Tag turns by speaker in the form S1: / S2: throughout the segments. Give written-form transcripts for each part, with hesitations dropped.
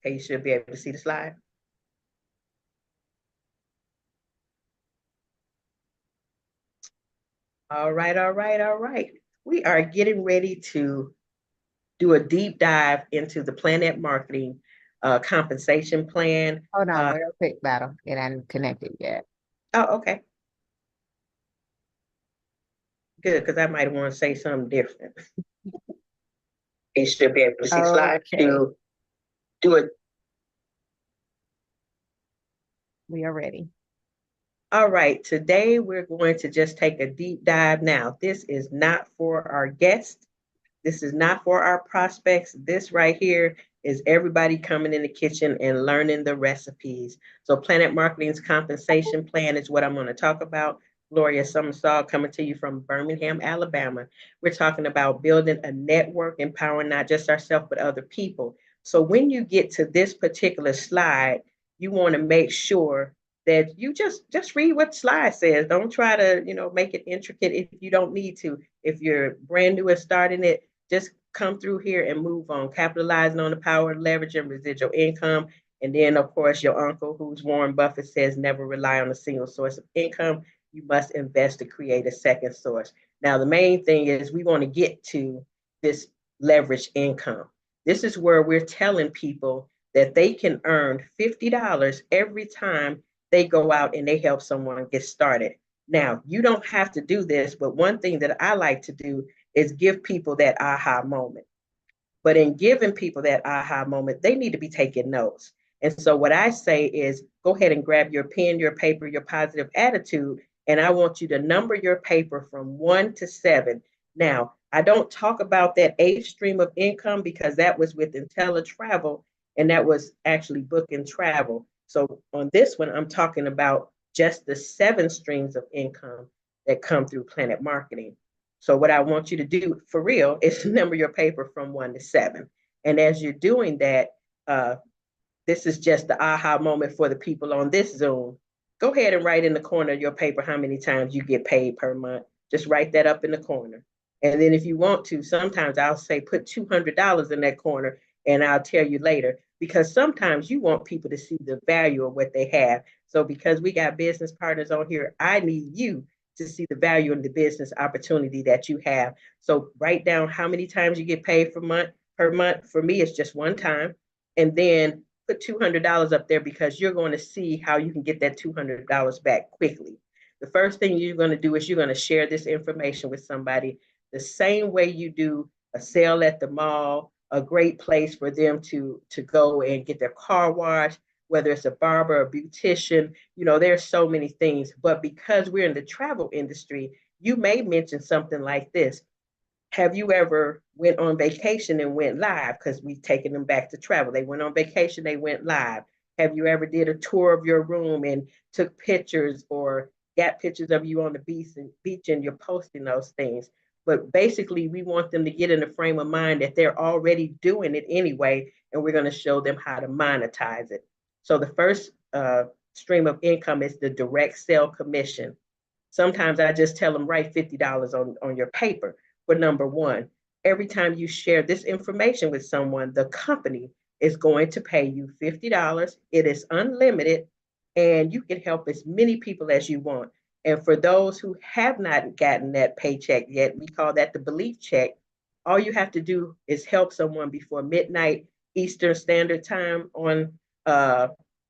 S1: Okay, you should be able to see the slide. All right, all right, all right. We are getting ready to do a deep dive into the PlanNet marketing compensation plan.
S2: Hold on, real quick, Battle. It ain't connected yet.
S1: Oh, okay. Good, because I might want to say something different. You should be able to see slide
S2: Okay.
S1: to do it.
S2: We are ready.
S1: All right, today we're going to just take a deep dive now. This is not for our guests. This is not for our prospects. This right here is everybody coming in the kitchen and learning the recipes. So PlanNet Marketing's compensation plan is what I'm going to talk about. Gloria Summersall coming to you from Birmingham, Alabama. We're talking about building a network, empowering not just ourselves, but other people. So when you get to this particular slide, you want to make sure that you just read what the slide says. Don't try to, make it intricate if you don't need to. If you're brand new and starting it, just come through here and move on, capitalizing on the power of leverage and residual income. And then, of course, your uncle, who's Warren Buffett, says never rely on a single source of income. You must invest to create a second source. Now, the main thing is we want to get to this leverage income. This is where we're telling people that they can earn $50 every time they go out and they help someone get started. Now, you don't have to do this, but one thing that I like to do is give people that aha moment. But in giving people that aha moment, they need to be taking notes. And so what I say is go ahead and grab your pen, your paper, your positive attitude, and I want you to number your paper from 1 to 7. Now, I don't talk about that 8th stream of income because that was with IntelliTravel, and that was actually book and travel. So on this one, I'm talking about just the 7 streams of income that come through PlanNet Marketing. So what I want you to do for real is number your paper from 1 to 7. And as you're doing that, this is just the aha moment for the people on this Zoom. Go ahead and write in the corner of your paper how many times you get paid per month. Just write that up in the corner. And then if you want to, sometimes I'll say put $200 in that corner and I'll tell you later, because sometimes you want people to see the value of what they have. So because we got business partners on here, I need you to see the value in the business opportunity that you have. So write down how many times you get paid per month. For me, it's just one time. And then put $200 up there because you're going to see how you can get that $200 back quickly. The first thing you're going to do is you're going to share this information with somebody the same way you do a sale at the mall, a great place for them to go and get their car washed, whether it's a barber, a beautician, there's so many things. But because we're in the travel industry, you may mention something like this. Have you ever went on vacation and went live? Because we've taken them back to travel. They went on vacation, they went live. Have you ever did a tour of your room and took pictures or got pictures of you on the beach and you're posting those things? But basically, we want them to get in the frame of mind that they're already doing it anyway, and we're going to show them how to monetize it. So the first stream of income is the direct sale commission. Sometimes I just tell them write $50 on your paper. For number one, every time you share this information with someone, the company is going to pay you $50. It is unlimited, and you can help as many people as you want. And for those who have not gotten that paycheck yet, we call that the belief check. All you have to do is help someone before midnight Eastern Standard Time on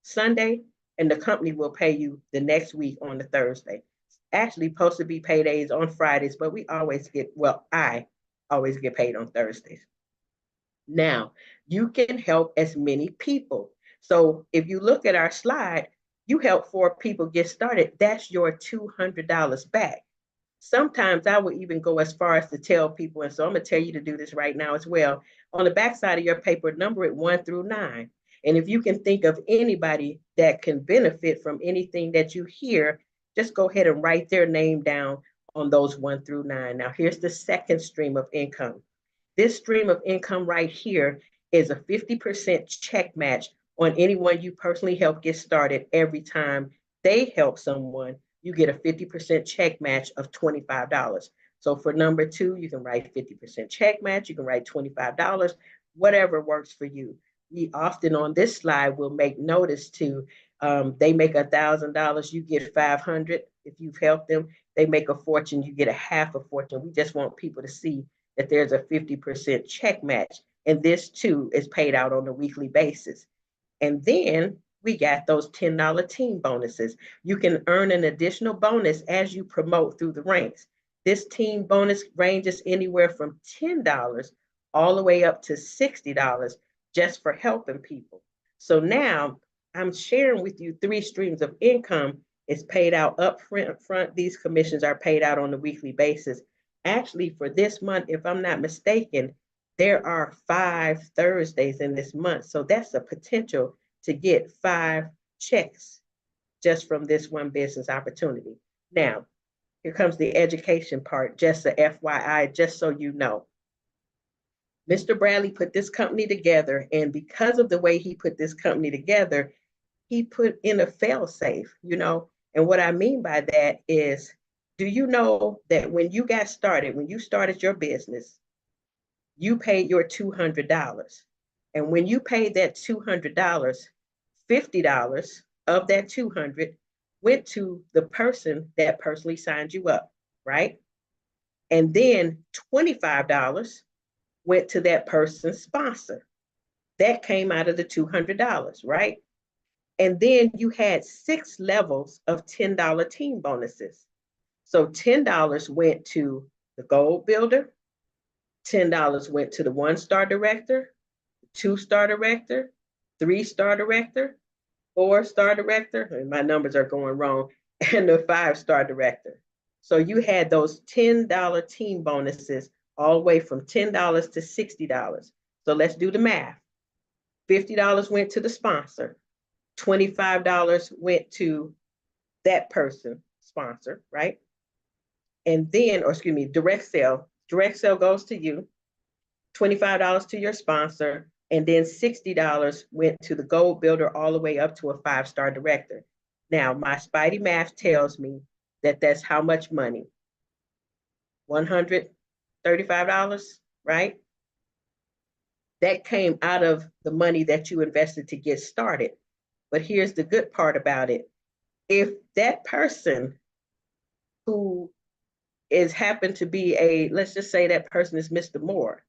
S1: Sunday, and the company will pay you the next week on the Thursday. Actually supposed to be paydays on Fridays, but I always get paid on Thursdays. Now, you can help as many people. So if you look at our slide, you help 4 people get started. That's your $200 back. Sometimes I will even go as far as to tell people, and so I'm going to tell you to do this right now as well. On the back side of your paper, number it 1 through 9. And if you can think of anybody that can benefit from anything that you hear, just go ahead and write their name down on those 1 through 9. Now, here's the second stream of income. This stream of income right here is a 50% check match on anyone you personally help get started. Every time they help someone, you get a 50% check match of $25. So for number 2, you can write 50% check match. You can write $25, whatever works for you. we often on this slide will make notice to they make $1,000, you get 500 if you've helped them. They make a fortune, you get a half a fortune. We just want people to see that there's a 50% check match. And this too is paid out on a weekly basis. And then we got those $10 team bonuses. You can earn an additional bonus as you promote through the ranks. This team bonus ranges anywhere from $10 all the way up to $60 just for helping people. So now I'm sharing with you three streams of income. It's paid out up front. These commissions are paid out on a weekly basis. Actually, for this month, if I'm not mistaken, there are 5 Thursdays in this month. So that's a potential to get 5 checks just from this one business opportunity. Now, here comes the education part, just a FYI, just so you know. Mr. Bradley put this company together, and because of the way he put this company together, he put in a fail safe, you know. And what I mean by that is, do you know that when you got started, when you started your business, you paid your $200. And when you paid that $200, $50 of that 200 went to the person that personally signed you up, right? And then $25 went to that person's sponsor. That came out of the $200, right? And then you had 6 levels of $10 team bonuses. So $10 went to the gold builder, $10 went to the 1-star director, 2-star director, 3-star director, 4-star director, and my numbers are going wrong, and the 5-star director. So you had those $10 team bonuses all the way from $10 to $60. So let's do the math. $50 went to the sponsor, $25 went to that person, sponsor, right? And then, or excuse me, direct sale goes to you, $25 to your sponsor, and then $60 went to the gold builder all the way up to a 5-star director. Now, my Spidey math tells me that that's how much money? $135, right? That came out of the money that you invested to get started. But here's the good part about it. If that person who is happened to be let's just say that person is Mr. Moore.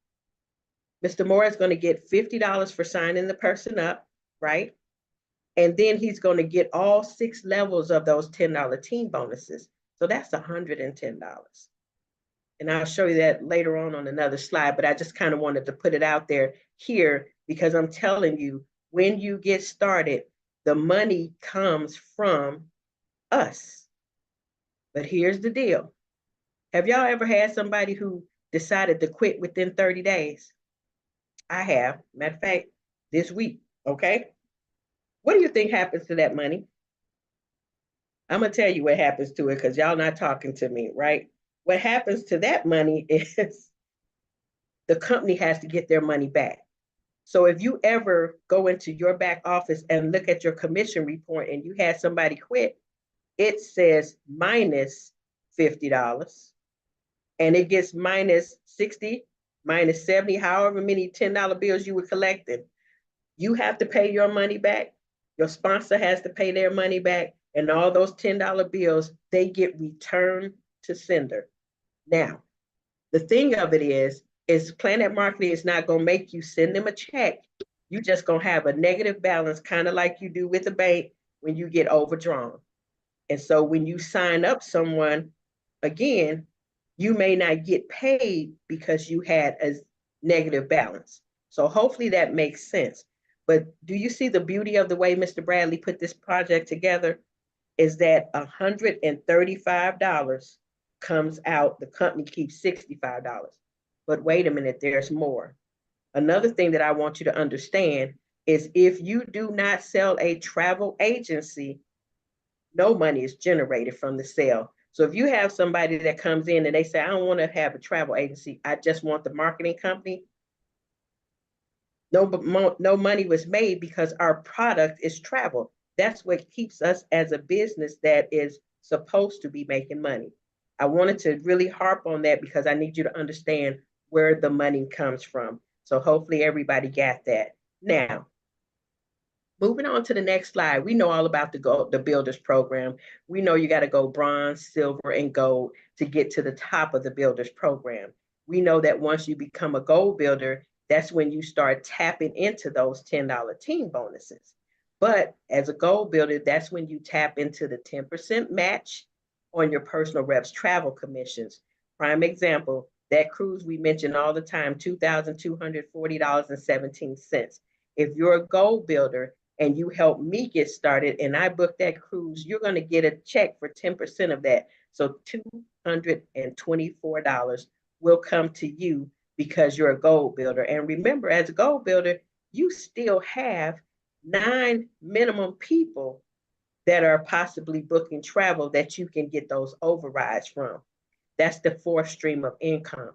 S1: Mr. Moore is going to get $50 for signing the person up, right? And then he's going to get all 6 levels of those $10 team bonuses. So that's $110. And I'll show you that later on another slide, but I just kind of wanted to put it out there here because I'm telling you, when you get started, the money comes from us. But here's the deal. Have y'all ever had somebody who decided to quit within 30 days? I have. Matter of fact, this week, okay? What do you think happens to that money? I'm going to tell you what happens to it because y'all not talking to me, right? What happens to that money is the company has to get their money back. So if you ever go into your back office and look at your commission report and you had somebody quit, it says minus $50 and it gets minus 60, minus 70, however many $10 bills you were collecting. You have to pay your money back. Your sponsor has to pay their money back. And all those $10 bills, they get returned to sender. Now, the thing of it is PlanNet Marketing is not going to make you send them a check. You just going to have a negative balance, kind of like you do with a bank when you get overdrawn. And so when you sign up someone, again, you may not get paid because you had a negative balance. So hopefully that makes sense. But do you see the beauty of the way Mr. Bradley put this project together? Is that $135 comes out, the company keeps $65. But wait a minute, there's more. Another thing that I want you to understand is if you do not sell a travel agency, no money is generated from the sale. So if you have somebody that comes in and they say, I don't want to have a travel agency, I just want the marketing company, no money was made because our product is travel. That's what keeps us as a business that is supposed to be making money. I wanted to really harp on that because I need you to understand where the money comes from. So hopefully everybody got that. Now, Moving on to the next slide, we know all about the Builders Program. We know you got to go bronze, silver, and gold to get to the top of the Builders Program. We know that once you become a gold builder, that's when you start tapping into those $10 team bonuses. But as a gold builder, that's when you tap into the 10% match on your personal reps travel commissions. Prime example, that cruise we mention all the time, $2,240.17. If you're a gold builder, and you help me get started and I book that cruise, you're going to get a check for 10% of that. So $224 will come to you because you're a gold builder. And remember, as a gold builder, you still have 9 minimum people that are possibly booking travel that you can get those overrides from. That's the fourth stream of income.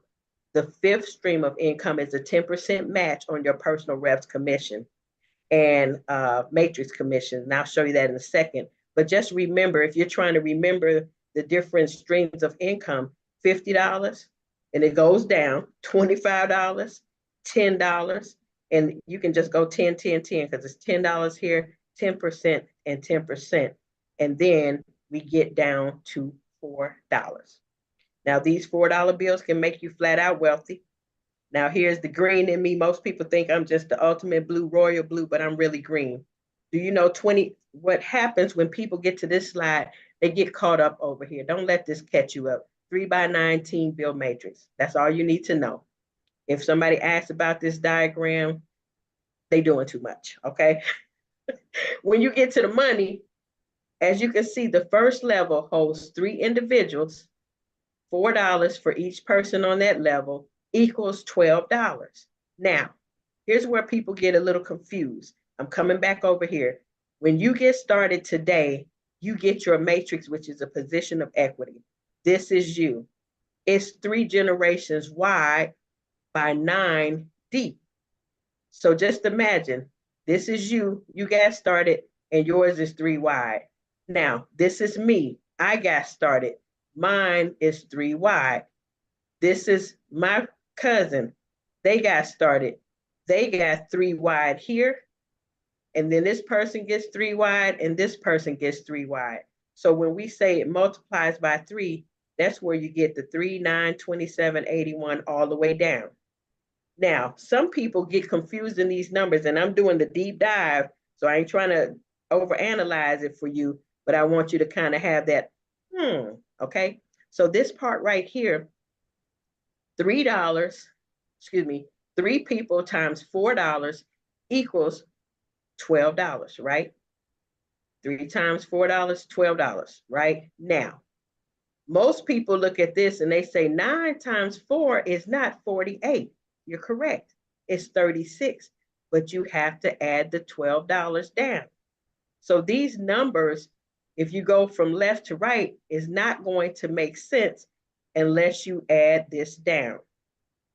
S1: The fifth stream of income is a 10% match on your personal reps commission and matrix commission. And I'll show you that in a second. But just remember, if you're trying to remember the different streams of income, $50 and it goes down, $25, $10, and you can just go 10, 10, 10 because it's $10 here, 10% and 10%. And then we get down to $4. Now, these $4 bills can make you flat out wealthy. Now, here's the green in me. Most people think I'm just the ultimate blue, royal blue, but I'm really green. Do you know what happens when people get to this slide? They get caught up over here. Don't let this catch you up. 3x9 team build matrix. That's all you need to know. If somebody asks about this diagram, they doing too much, okay? When you get to the money, as you can see, the first level holds 3 individuals, $4 for each person on that level, equals $12. Now, here's where people get a little confused. I'm coming back over here. When you get started today, you get your matrix, which is a position of equity. This is you. It's 3 generations wide by 9 deep. So just imagine, this is you. You got started, and yours is 3 wide. Now, this is me. I got started. Mine is 3 wide. This is my cousin. They got started. They got 3 wide here. And then this person gets 3 wide and this person gets 3 wide. So when we say it multiplies by 3, that's where you get the 3, 9, 27, 81 all the way down. Now, some people get confused in these numbers, and I'm doing the deep dive, so I ain't trying to overanalyze it for you, but I want you to kind of have that, okay? So this part right here, $3, 3 people times $4 equals $12, right? 3 times $4, $12, right? Now, most people look at this and they say 9 times 4 is not 48. You're correct. It's 36, but you have to add the $12 down. So these numbers, if you go from left to right, is not going to make sense unless you add this down.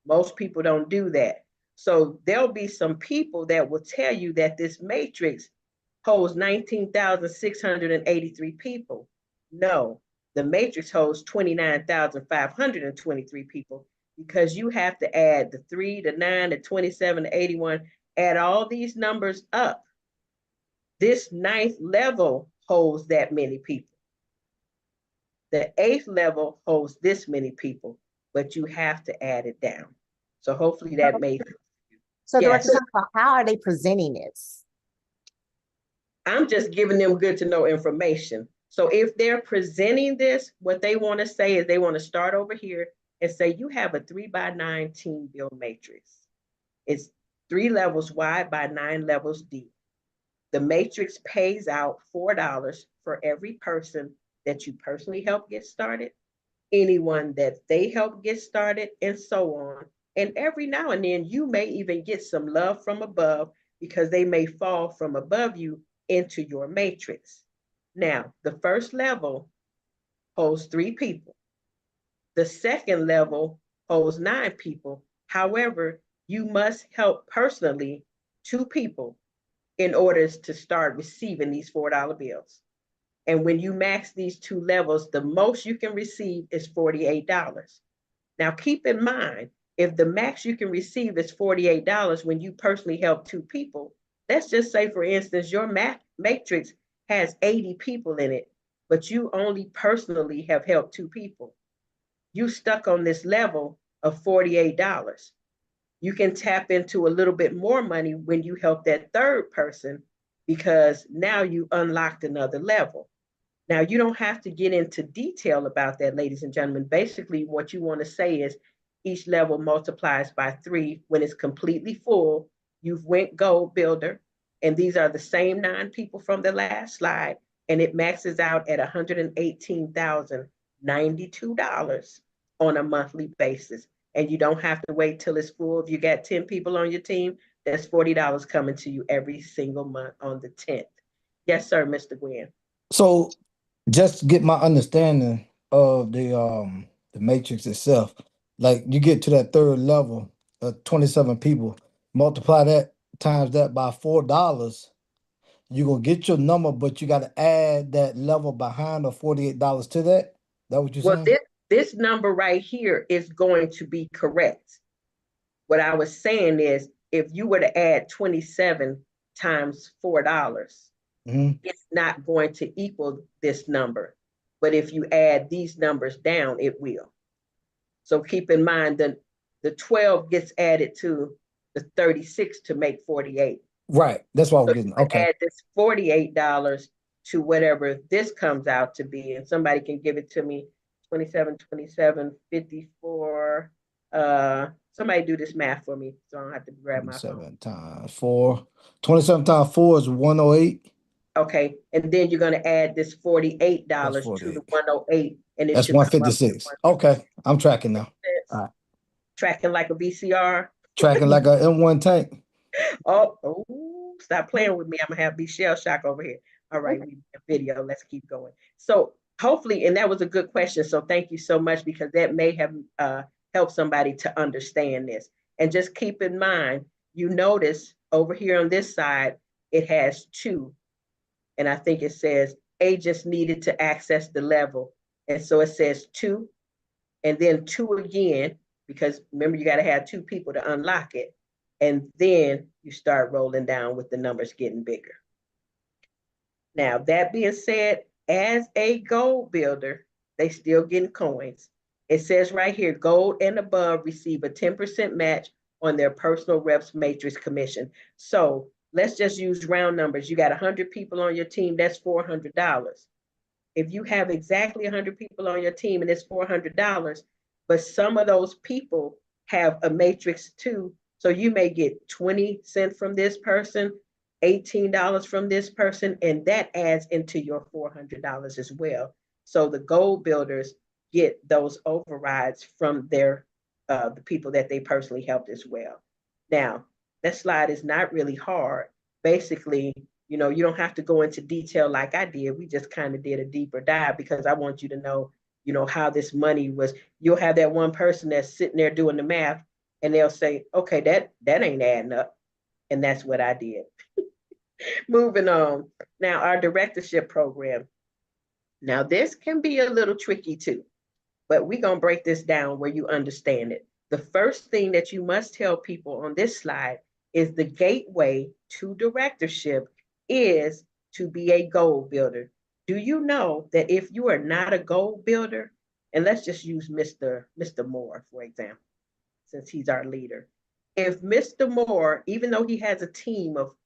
S1: Most people don't do that. So there'll be some people that will tell you that this matrix holds 19,683 people. No, the matrix holds 29,523 people because you have to add the 3, the 9, the 27, the 81, add all these numbers up. This 9th level holds that many people. The 8th level holds this many people, but you have to add it down. So hopefully that made sense.
S2: So
S1: Yes.
S2: Director, how are they presenting this?
S1: I'm just giving them good to know information. So if they're presenting this, what they want to say is they want to start over here and say you have a 3x9 team build matrix. It's 3 levels wide by 9 levels deep. The matrix pays out $4 for every person that you personally help get started, anyone that they help get started, and so on. And every now and then, you may even get some love from above because they may fall from above you into your matrix. Now, the first level holds 3 people. The second level holds 9 people. However, you must help personally 2 people in order to start receiving these $4 bills. And when you max these 2 levels, the most you can receive is $48. Now, keep in mind, if the max you can receive is $48 when you personally help 2 people, let's just say, for instance, your matrix has 80 people in it, but you only personally have helped 2 people. You stuck on this level of $48. You can tap into a little bit more money when you help that third person because now you unlocked another level. Now, you don't have to get into detail about that, ladies and gentlemen. Basically, what you want to say is each level multiplies by 3 when it's completely full. You've went gold builder, and these are the same 9 people from the last slide, and it maxes out at $118,092 on a monthly basis. And you don't have to wait till it's full. If you got 10 people on your team, that's $40 coming to you every single month on the 10th. Yes, sir, Mr. Gwynn.
S3: So just to get my understanding of the matrix itself, like you get to that third level of 27 people, multiply that times that by $4, you're gonna get your number, but you gotta add that level behind the $48 to that. That what you're
S1: Well,
S3: saying?
S1: this number right here is going to be correct. What I was saying is, if you were to add 27 times $4, it's not going to equal this number. But if you add these numbers down, it will. So keep in mind that the 12 gets added to the 36 to make 48.
S3: Right. That's what I was
S1: So
S3: getting.
S1: you
S3: Okay.
S1: add this $48 to whatever this comes out to be, and somebody can give it to me. 27, 27, 54. Somebody do this math for me so I don't have to grab my phone.
S3: 27 times 4. 27 times 4 is 108.
S1: Okay, and then you're going to add this $48
S3: That's
S1: to
S3: 48.
S1: the 108, and it
S3: That's
S1: should come up to
S3: 156. Okay. I'm tracking now.
S1: 156.
S3: All right.
S1: Tracking like a VCR.
S3: Tracking like a M1 tank.
S1: Oh, stop playing with me. I'm gonna have be shell shock over here. All right, we video. Let's keep going. So hopefully, and that was a good question. So thank you so much because that may have helped somebody to understand this. And just keep in mind, you notice over here on this side, it has 2. And I think it says agents needed to access the level. And so it says 2 and then 2 again, because remember, you got to have 2 people to unlock it. And then you start rolling down with the numbers getting bigger. Now, that being said, as a gold builder, they still getting coins. It says right here, gold and above receive a 10% match on their personal reps matrix commission. So let's just use round numbers. You got 100 people on your team, that's $400. If you have exactly 100 people on your team and it's $400, but some of those people have a matrix too, so you may get 20 cents from this person, $18 from this person, and that adds into your $400 as well. So the gold builders get those overrides from their the people that they personally helped as well. Now, that slide is not really hard. Basically, you know, you don't have to go into detail like I did. We just kind of did a deeper dive because I want you to know, you know, how this money was. You'll have that one person that's sitting there doing the math and they'll say, okay, that ain't adding up. And that's what I did. Moving on. Now, our directorship program. Now, this can be a little tricky too, but we're going to break this down where you understand it. The first thing that you must tell people on this slide is the gateway to directorship is to be a goal builder. Do you know that if you are not a goal builder, and let's just use Mr. Moore, for example, since he's our leader. If Mr. Moore, even though he has a team of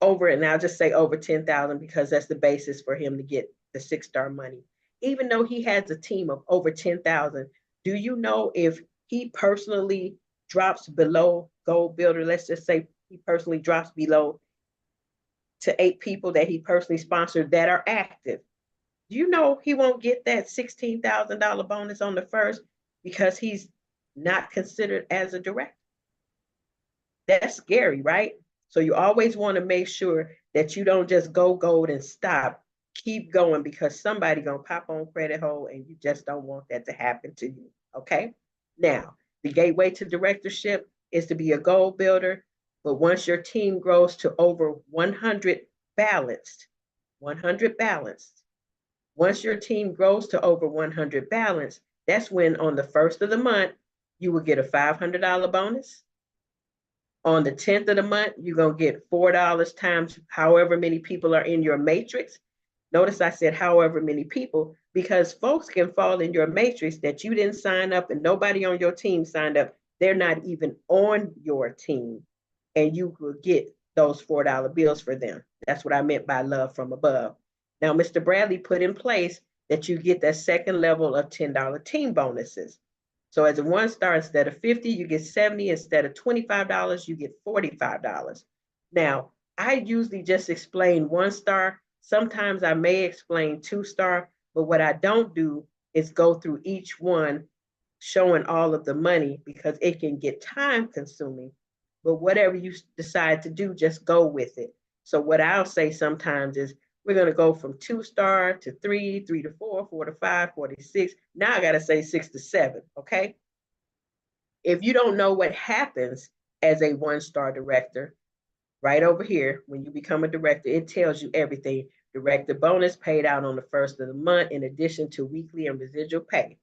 S1: over, and I'll just say over 10,000 because that's the basis for him to get the 6-star money. Even though he has a team of over 10,000, do you know if he personally drops below gold builder, let's just say he personally drops below to 8 people that he personally sponsored that are active, do you know he won't get that $16,000 bonus on the first because he's not considered as a director? That's scary, right? So you always want to make sure that you don't just go gold and stop. Keep going because somebody gonna pop on credit hole and you just don't want that to happen to you. Okay. Now, the gateway to directorship is to be a goal builder, but once your team grows to over 100 balanced, 100 balanced, once your team grows to over 100 balanced, that's when on the first of the month, you will get a $500 bonus, On the 10th of the month, you're going to get $4 times however many people are in your matrix. Notice I said however many people, because folks can fall in your matrix that you didn't sign up and nobody on your team signed up. They're not even on your team. And you will get those $4 bills for them. That's what I meant by love from above. Now, Mr. Bradley put in place that you get that second level of $10 team bonuses. So as a 1-star, instead of 50, you get 70. Instead of $25, you get $45. Now, I usually just explain 1-star. Sometimes I may explain 2-star, but what I don't do is go through each one showing all of the money because it can get time consuming. But whatever you decide to do, just go with it. So what I'll say sometimes is we're going to go from 2-star to 3, 3 to 4, 4 to 5, 4 to 6. Now I got to say 6 to 7. Okay. If you don't know what happens as a 1-star director, right over here, when you become a director, it tells you everything. Director bonus paid out on the first of the month, in addition to weekly and residual pay.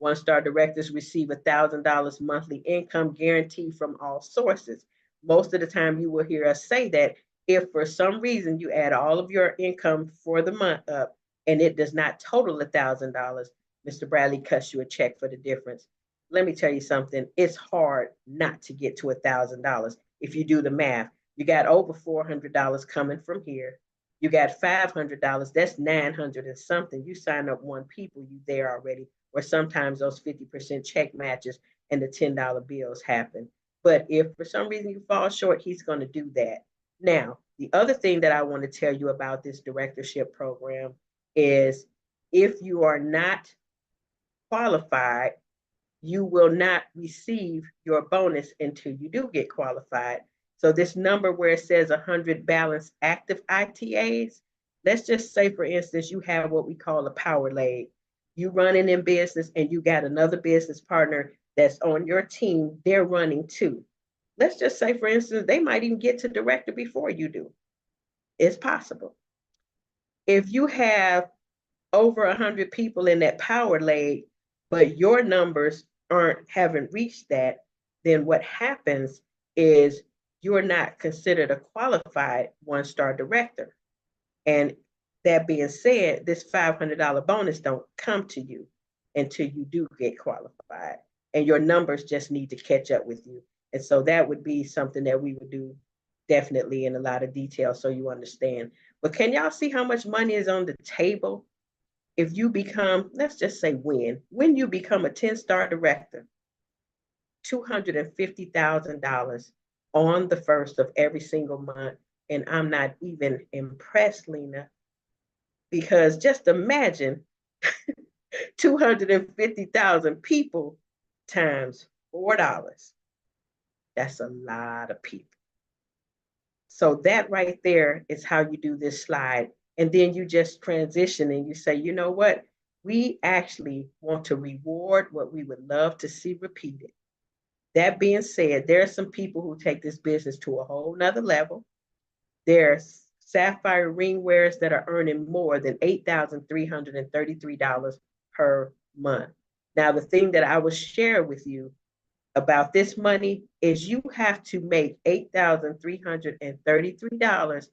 S1: 1-star directors receive $1,000 monthly income guarantee from all sources. Most of the time, you will hear us say that if for some reason you add all of your income for the month up and it does not total $1,000, Mr. Bradley cuts you a check for the difference. Let me tell you something. It's hard not to get to $1,000 if you do the math. You got over $400 coming from here. You got $500. That's 900 and something. You sign up one people, you there already. Or sometimes those 50% check matches and the $10 bills happen. But if for some reason you fall short, he's going to do that. Now, the other thing that I want to tell you about this directorship program is if you are not qualified, you will not receive your bonus until you do get qualified. So this number where it says 100 balanced active ITAs, let's just say, for instance, you have what we call a power leg. You running in business and you got another business partner that's on your team, they're running too. Let's just say, for instance, they might even get to director before you do. It's possible. If you have over 100 people in that power leg, but your numbers haven't reached that, then what happens is you're not considered a qualified 1-star director. And that being said, this $500 bonus don't come to you until you do get qualified, and your numbers just need to catch up with you. And so that would be something that we would do definitely in a lot of detail so you understand. But can y'all see how much money is on the table if you become, let's just say when you become a 10-star director? $250,000 on the first of every single month. And I'm not even impressed, Lena, because just imagine 250,000 people times $4. That's a lot of people. So that right there is how you do this slide. And then you just transition and you say, you know what? We actually want to reward what we would love to see repeated. That being said, there are some people who take this business to a whole nother level. There's sapphire ring wearers that are earning more than $8,333 per month. Now, the thing that I will share with you about this money is you have to make $8,333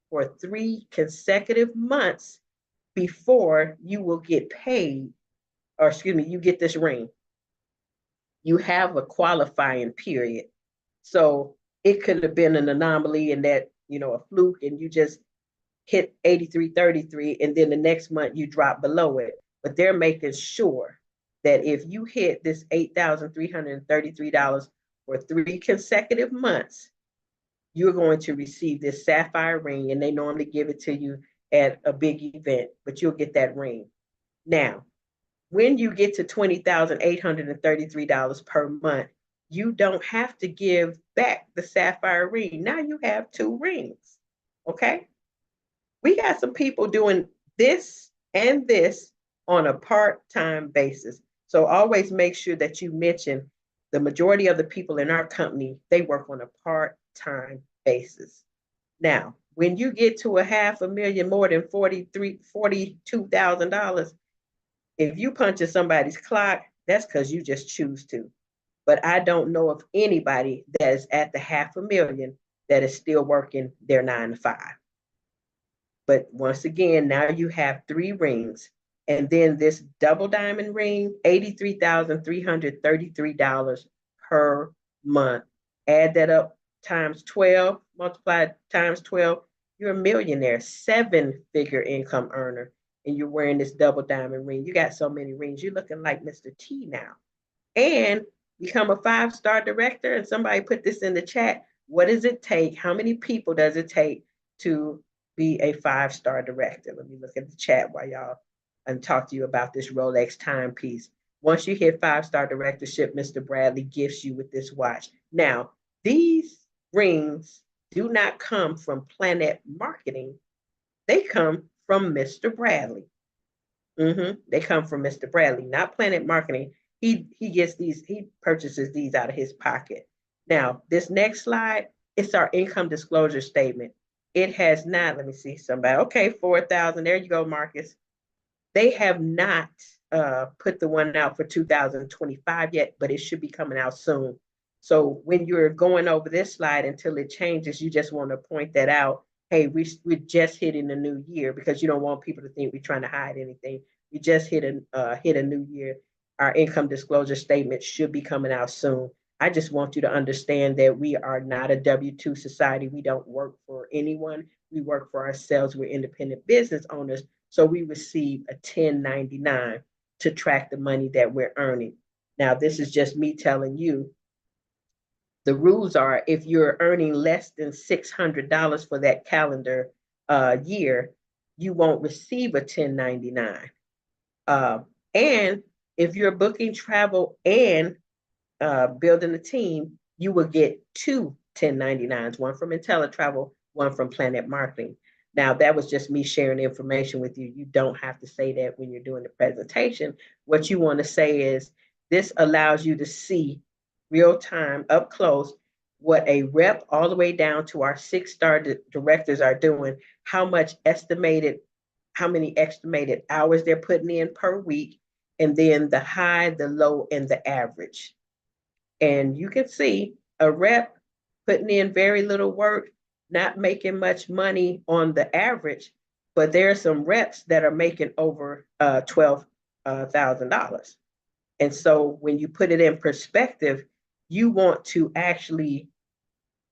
S1: for 3 consecutive months before you will get paid, or excuse me, you get this ring. You have a qualifying period. So it could have been an anomaly in that, a fluke, and you just hit 83.33, and then the next month you drop below it. But they're making sure that if you hit this $8,333 for 3 consecutive months, you're going to receive this sapphire ring, and they normally give it to you at a big event, but you'll get that ring. Now, when you get to $20,833 per month, you don't have to give back the sapphire ring. Now you have 2 rings, okay? We got some people doing this and this on a part-time basis. So always make sure that you mention the majority of the people in our company, they work on a part-time basis. Now, when you get to $500,000, more than $42,000, if you punch in somebody's clock, that's because you just choose to. but I don't know of anybody that is at the 500,000 that is still working their 9 to 5. But once again, now you have 3 rings. And then this double diamond ring, $83,333 per month. Add that up times 12, multiply times 12, you're a millionaire, 7-figure income earner, and you're wearing this double diamond ring. You got so many rings, you're looking like Mr. T now. And become a 5-star director. And somebody put this in the chat. What does it take? How many people does it take to be a 5-star director? Let me look at the chat while y'all and talk to you about this Rolex timepiece. Once you hit 5-star directorship, Mr. Bradley gifts you with this watch. Now, these rings do not come from PlanNet Marketing. They come from Mr. Bradley. They come from Mr. Bradley, not PlanNet Marketing. He gets these, he purchases these out of his pocket. Now, this next slide, it's our income disclosure statement. It has not, let me see somebody. Okay, 4,000. There you go, Marcus. They have not put the one out for 2025 yet, but it should be coming out soon. So when you're going over this slide until it changes, you just want to point that out. Hey, we're just hitting a new year, because you don't want people to think we're trying to hide anything. We just hit a new year. Our income disclosure statement should be coming out soon. I just want you to understand that we are not a W-2 society. We don't work for anyone. We work for ourselves. We're independent business owners. So we receive a 1099 to track the money that we're earning. Now, this is just me telling you. The rules are, if you're earning less than $600 for that calendar year, you won't receive a 1099. And if you're booking travel and building a team, you will get 2 1099s, one from IntelliTravel, one from PlanNet Marketing. Now, that was just me sharing information with you. You don't have to say that when you're doing the presentation. What you want to say is, this allows you to see real time, up close, what a rep all the way down to our 6-star directors are doing, how many estimated hours they're putting in per week, and then the high, the low, and the average. And you can see a rep putting in very little work, not making much money on the average, but there are some reps that are making over $12,000. And so when you put it in perspective, you want to actually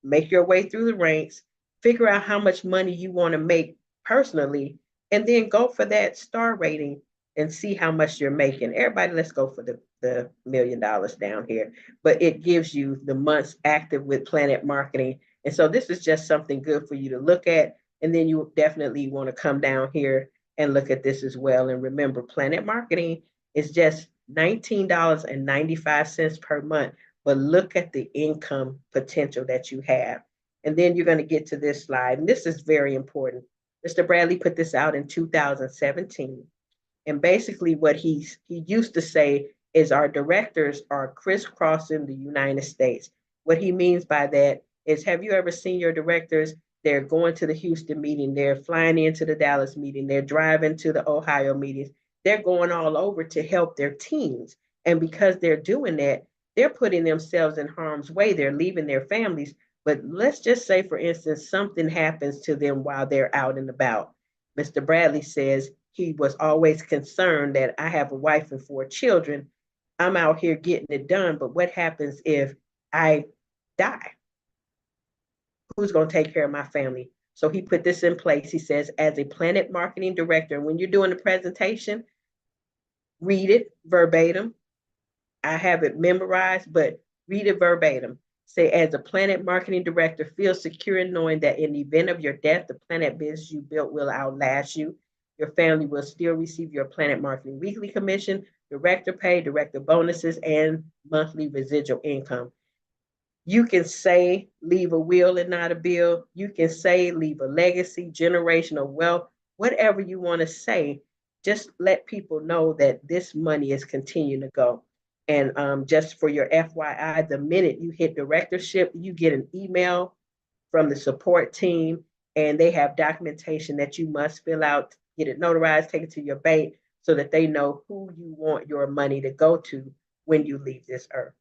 S1: make your way through the ranks, figure out how much money you want to make personally, and then go for that star rating and see how much you're making. Everybody, let's go for the $1 million down here. But it gives you the months active with PlanNet Marketing. And so this is just something good for you to look at. And then you definitely want to come down here and look at this as well. And remember, PlanNet Marketing is just $19.95 per month. But look at the income potential that you have. And then you're going to get to this slide. And this is very important. Mr. Bradley put this out in 2017. And basically what he used to say is, our directors are crisscrossing the United States. What he means by that is, have you ever seen your directors? They're going to the Houston meeting, they're flying into the Dallas meeting, they're driving to the Ohio meetings, they're going all over to help their teams. And because they're doing that, they're putting themselves in harm's way. They're leaving their families. But let's just say, for instance, something happens to them while they're out and about. Mr. Bradley says he was always concerned that, I have a wife and 4 children. I'm out here getting it done, but what happens if I die? Who's going to take care of my family? So he put this in place. He says, as a PlanNet Marketing director, when you're doing the presentation, read it verbatim. I have it memorized, but read it verbatim. Say, as a PlanNet Marketing director, feel secure in knowing that in the event of your death, the PlanNet business you built will outlast you. Your family will still receive your PlanNet Marketing weekly commission, director pay, director bonuses, and monthly residual income. You can say leave a will and not a bill. You can say leave a legacy, generational wealth, whatever you want to say. Just let people know that this money is continuing to go. And just for your FYI, the minute you hit directorship, you get an email from the support team, and they have documentation that you must fill out, get it notarized, take it to your bank so that they know who you want your money to go to when you leave this earth.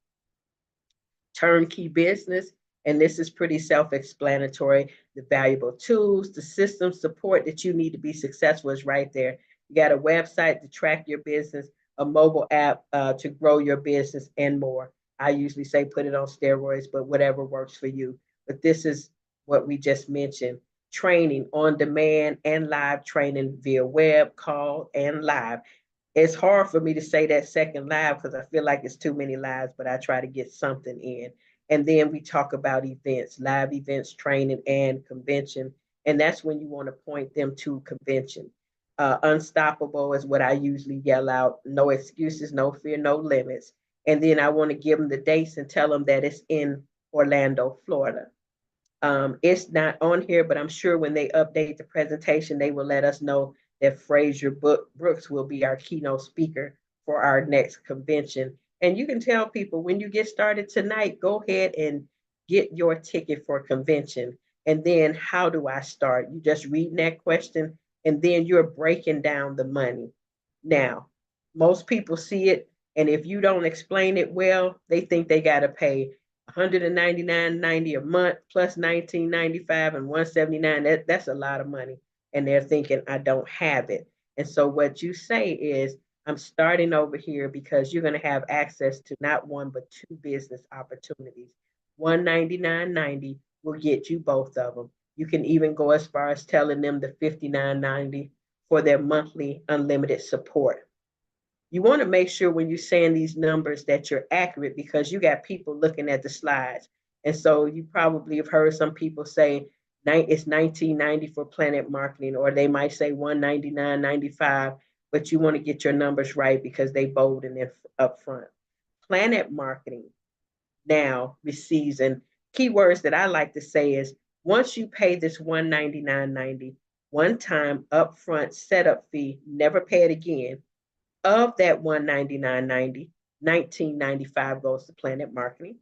S1: turnkey business. And this is pretty self-explanatory. The valuable tools, the system support that you need to be successful is right there. You got a website to track your business, a mobile app to grow your business, and more. I usually say put it on steroids, but whatever works for you. But this is what we just mentioned: training on demand and live training via web, call, and live. It's hard for me to say that second live because I feel like it's too many lives, but I try to get something in. And then we talk about events, live events, training, and convention. And that's when you want to point them to convention. Unstoppable is what I usually yell out: no excuses, no fear, no limits. And then I want to give them the dates and tell them that it's in Orlando, Florida. It's not on here, but I'm sure when they update the presentation, they will let us know that Fraser Brooks will be our keynote speaker for our next convention. And you can tell people when you get started tonight, go ahead and get your ticket for convention. And then how do I start? You just reading that question and then you're breaking down the money. Now, most people see it, and if you don't explain it well, they think they got to pay 199.90 a month plus 19.95 and 179. That's a lot of money, and they're thinking I don't have it. And so what you say is, I'm starting over here because you're going to have access to not one but two business opportunities. 199.90 will get you both of them. You can even go as far as telling them the 59.90 for their monthly unlimited support. You want to make sure when you're saying these numbers that you're accurate because you got people looking at the slides. And so you probably have heard some people say it's 1990 for PlanNet Marketing, or they might say 199.95, but you want to get your numbers right because they bold and they're up front. PlanNet Marketing now receives, and keywords that I like to say is, once you pay this 199.90 one time upfront setup fee, never pay it again. Of that 199.90, 19.95 goes to PlanNet Marketing.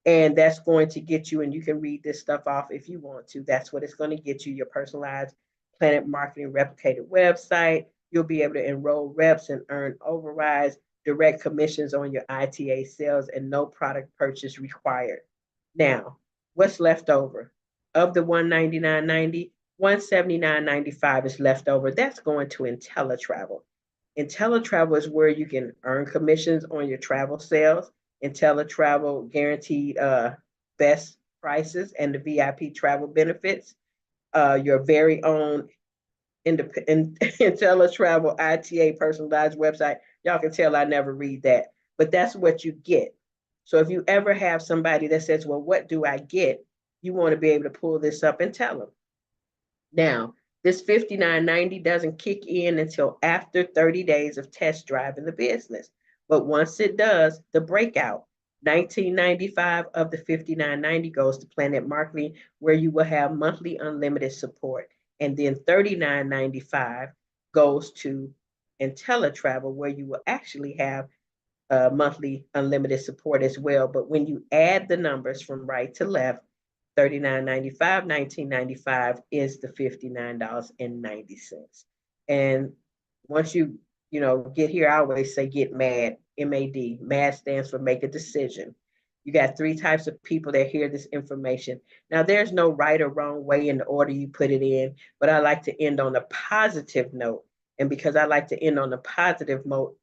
S1: And that's going to get you, and you can read this stuff off if you want to. That's what it's going to get you: your personalized PlanNet Marketing replicated website. You'll be able to enroll reps and earn overrides, direct commissions on your ITA sales, and no product purchase required. Now, what's left over? Of the 199.90, 179.95 is left over. That's going to IntelliTravel. IntelliTravel is where you can earn commissions on your travel sales. IntelliTravel guaranteed best prices and the VIP travel benefits. Your very own IntelliTravel ITA personalized website. Y'all can tell I never read that, but that's what you get. So if you ever have somebody that says, well, what do I get? You want to be able to pull this up and tell them. Now, this 59.90 doesn't kick in until after 30 days of test driving the business. But once it does, the breakout, 19.95 of the 59.90 goes to PlanNet Marketing, where you will have monthly unlimited support. And then 39.95 goes to IntelliTravel, where you will actually have monthly unlimited support as well. But when you add the numbers from right to left, 39.95, 19.95 is the $59.90. And once you get here, I always say get MAD, MAD. MAD stands for make a decision. You got three types of people that hear this information. Now, there's no right or wrong way in the order you put it in, but I like to end on a positive note. And because I like to end on a positive note,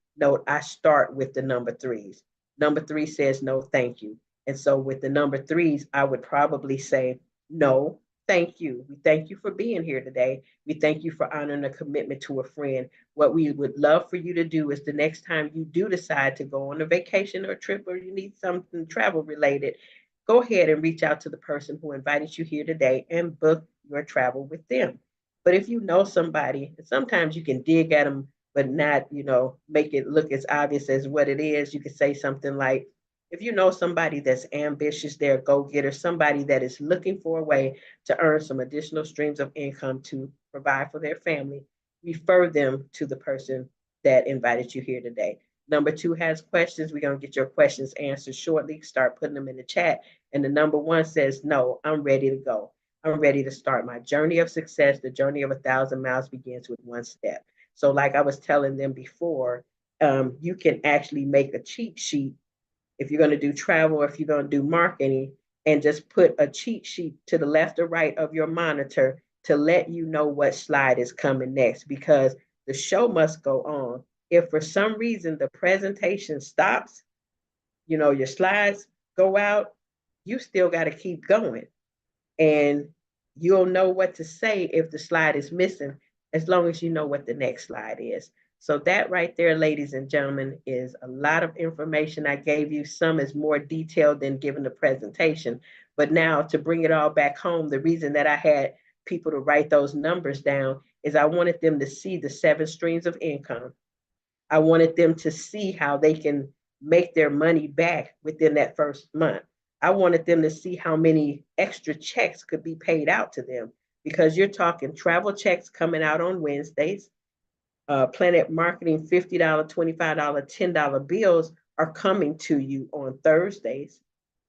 S1: I start with the number threes. Number three says no, thank you. And so with the number threes, I would probably say, no, thank you. We thank you for being here today. We thank you for honoring a commitment to a friend. What we would love for you to do is the next time you do decide to go on a vacation or a trip, or you need something travel related, go ahead and reach out to the person who invited you here today and book your travel with them. But if you know somebody, sometimes you can dig at them, but not, make it look as obvious as what it is. You could say something like, if you know somebody that's ambitious, they're a go-getter, somebody that is looking for a way to earn some additional streams of income to provide for their family, refer them to the person that invited you here today. Number two has questions. We're going to get your questions answered shortly. Start putting them in the chat. And the number one says, no, I'm ready to go. I'm ready to start my journey of success. The journey of 1,000 miles begins with one step. So like I was telling them before, you can actually make a cheat sheet if you're going to do travel, if you're going to do marketing, and just put a cheat sheet to the left or right of your monitor to let you know what slide is coming next, because the show must go on. If for some reason the presentation stops, your slides go out, you still got to keep going. And you'll know what to say if the slide is missing, as long as you know what the next slide is. So that right there, ladies and gentlemen, is a lot of information I gave you. Some is more detailed than given the presentation. But now to bring it all back home, the reason that I had people to write those numbers down is I wanted them to see the 7 streams of income. I wanted them to see how they can make their money back within that first month. I wanted them to see how many extra checks could be paid out to them, because you're talking travel checks coming out on Wednesdays, PlanNet Marketing $50, $25, $10 bills are coming to you on Thursdays.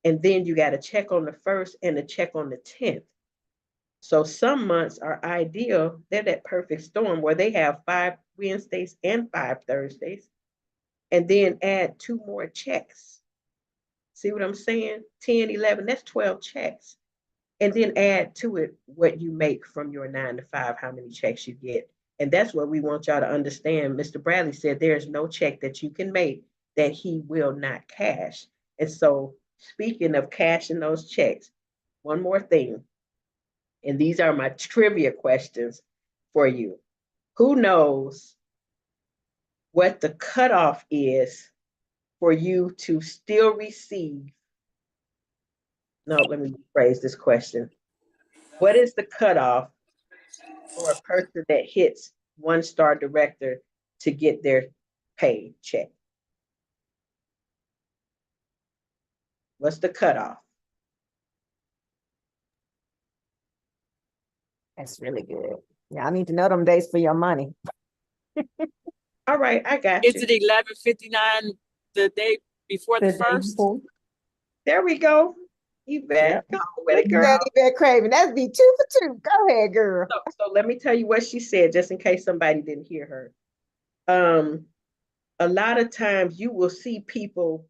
S1: And then you got a check on the 1st and a check on the 10th. So some months are ideal. They're that perfect storm where they have 5 Wednesdays and 5 Thursdays, and then add 2 more checks. See what I'm saying? 10, 11, that's 12 checks. And then add to it what you make from your 9 to 5, how many checks you get. And that's what we want y'all to understand. Mr. Bradley said there's no check that you can make that he will not cash. And so, speaking of cashing those checks, one more thing. And these are my trivia questions for you. Who knows what the cutoff is for you to still receive? No, let me rephrase this question. What is the cutoff for a person that hits 1-star director to get their pay check? What's the cutoff?
S2: That's really good. Yeah, I need to know them days for your money.
S1: All right, I got
S4: Is
S1: you.
S4: it 11:59 the day before the
S2: The day
S4: first?
S2: before.
S1: There we go. Yvette, go with it, girl.
S2: That Yvette Craven. That'd be 2 for 2. Go ahead, girl.
S1: So let me tell you what she said, just in case somebody didn't hear her. A lot of times you will see people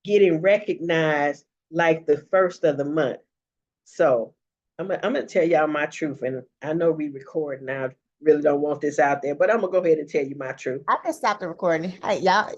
S1: getting recognized like the first of the month. So I'm gonna tell y'all my truth, and I know we record now. Really don't want this out there, but I'm gonna go ahead and tell you my truth.
S2: I can stop the recording. Hey, y'all.